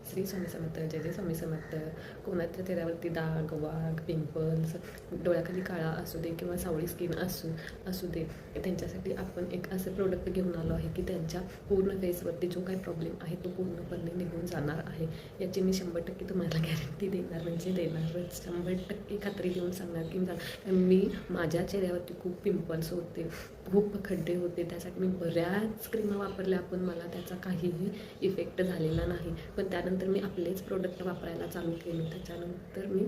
श्री स्वामी समर्थ, जय जय स्वामी समर्थ. कोणाच्या चेहऱ्यावरती डाग, वाघ, पिंपल्स, डोळ्याखाली काळा असू दे किंवा सावळी स्किन असू दे, त्यांच्यासाठी आपण एक असे प्रोडक्ट घेऊन आलो आहे की त्यांच्या पूर्ण फेसवरती जो काही प्रॉब्लेम आहे तो पूर्णपणे निघून जाणार आहे. याची मी 100% तुम्हाला गॅरंटी देणार, म्हणजे देणारच, 100% खात्री देऊन सांगणार की मी माझ्या चेहऱ्यावरती खूप पिंपल्स होते, खूप खड्डे होते, त्यासाठी मी बऱ्याच क्रीमा वापरल्या पण मला त्याचा काहीही इफेक्ट झालेला नाही. पण त्यानंतर मी आपलेच प्रोडक्ट वापरायला चालू केले. त्याच्यानंतर मी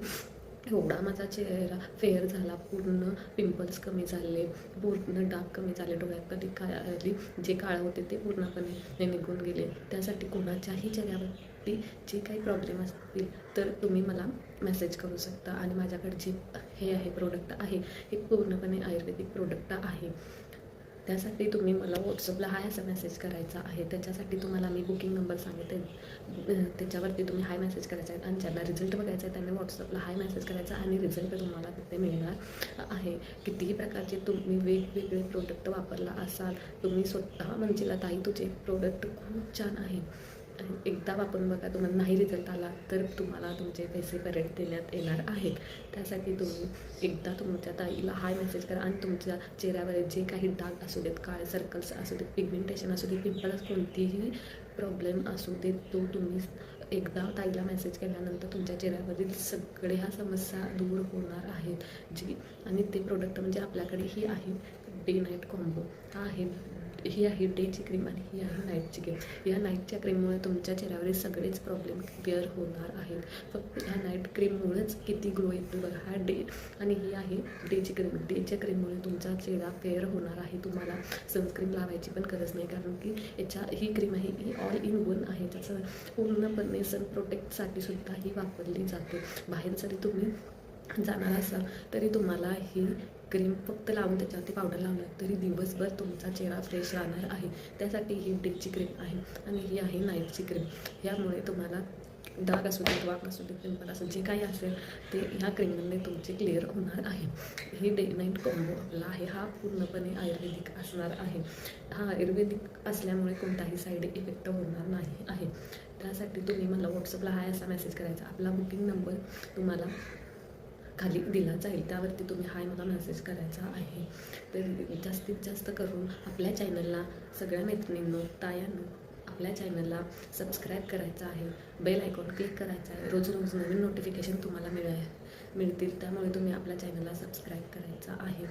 एवढा माझा चेहरा फेअर झाला, पूर्ण पिंपल्स कमी झाले, पूर्ण डाग कमी झाले, डोळ्यात कधी खाली जे काळं होते ते पूर्णपणे निघून गेले. त्यासाठी कोणाच्याही चेहऱ्यावरती जे काही प्रॉब्लेम असतील तर तुम्ही मला मेसेज करू शकता. आणि माझ्याकडे जे हे आहे प्रोडक्ट आहे हे पूर्णपणे आयुर्वेदिक प्रोडक्ट आहे. त्यासाठी तुम्ही मला व्हॉट्सअपला हाय असा मेसेज करायचा आहे. त्याच्यासाठी तुम्हाला मी बुकिंग नंबर सांगितले, त्याच्यावरती तुम्ही हाय मेसेज करायचा आहे. आणि ज्यांना रिझल्ट बघायचा आहे त्यांनी व्हॉट्सअपला हाय मेसेज करायचा आणि रिझल्ट तुम्हाला तिथे मिळणार आहे. कितीही प्रकारचे तुम्ही वेगवेगळे प्रोडक्ट वापरला असाल, तुम्ही स्वतः म्हणशील ताई तुझे प्रोडक्ट खूप छान आहे, एकदा वापरून बघा, तुम्हाला नाही रिझल्ट आला तर तुम्हाला तुमचे पैसे परत देण्यात येणार आहेत. त्यासाठी तुम्ही एकदा तुमच्या ताईला हाय मेसेज करा आणि तुमच्या चेहऱ्यावर जे काही डाग असू देत, काळे सर्कल्स असू देत, पिगमेंटेशन असू दे, पिंपल्स, कोणतीही प्रॉब्लेम असू देत, तो तुम्ही एकदा ताईला मेसेज केल्यानंतर तुमच्या चेहऱ्यावरील सगळ्या समस्या दूर होणार आहेत. आणि ते प्रोडक्ट म्हणजे आपल्याकडे ही आहे डे नाईट कॉम्बो आहे. ही आहे डेची क्रीम आणि ही आहे नाईटची क्रीम. या नाईटच्या क्रीममुळे तुमच्या चेहऱ्यावरील सगळेच प्रॉब्लेम क्लिअर होणार आहेत. फक्त ह्या नाईट क्रीममुळेच किती ग्लो येतो बघा. हा डे आणि ही आहे डेची क्रीम. डेच्या क्रीममुळे तुमचा चेहरा फेअर होणार आहे. तुम्हाला सनस्क्रीन लावायची पण गरज नाही, कारण की ही क्रीम आहे ही ऑल इन वन आहे. त्याचं पूर्णपणे सन प्रोटेक्टसाठी सुद्धा ही वापरली जाते. बाहेर जरी तुम्ही जाणार असाल तरी तुम्हाला ही क्रीम फक्त लावून त्याच्यावरती पावडर लावलं तरी दिवसभर तुमचा चेहरा फ्रेश राहणार आहे. त्यासाठी ही डेची क्रीम आहे आणि ही आहे नाईटची क्रीम. यामुळे तुम्हाला डाग असू देत, वाक असू देत, पिंपल असू जे काही असेल ते ह्या क्रीममध्ये तुमचे क्लिअर होणार आहे. ही डे नाईट कॉम्बो आपला आहे. हा पूर्णपणे आयुर्वेदिक असणार आहे. हा आयुर्वेदिक असल्यामुळे कोणताही साईड इफेक्ट होणार नाही आहे. त्यासाठी तुम्ही मला व्हॉट्सअपला हाय असा मेसेज करायचा. आपला बुकिंग नंबर तुम्हाला खाली दिला जाईल, त्यावरती तुम्ही हाय मला मेसेज करायचा आहे. तर जास्तीत जास्त करून आपल्या चॅनलला सगळ्या मैत्रिणींनो, तायांनो, आपल्या चॅनलला सबस्क्राईब करायचं आहे, बेल आयकॉन क्लिक करायचा आहे. रोज रोज नवीन नोटिफिकेशन तुम्हाला मिळतील, त्यामुळे तुम्ही आपल्या चॅनलला सबस्क्राईब करायचा आहे.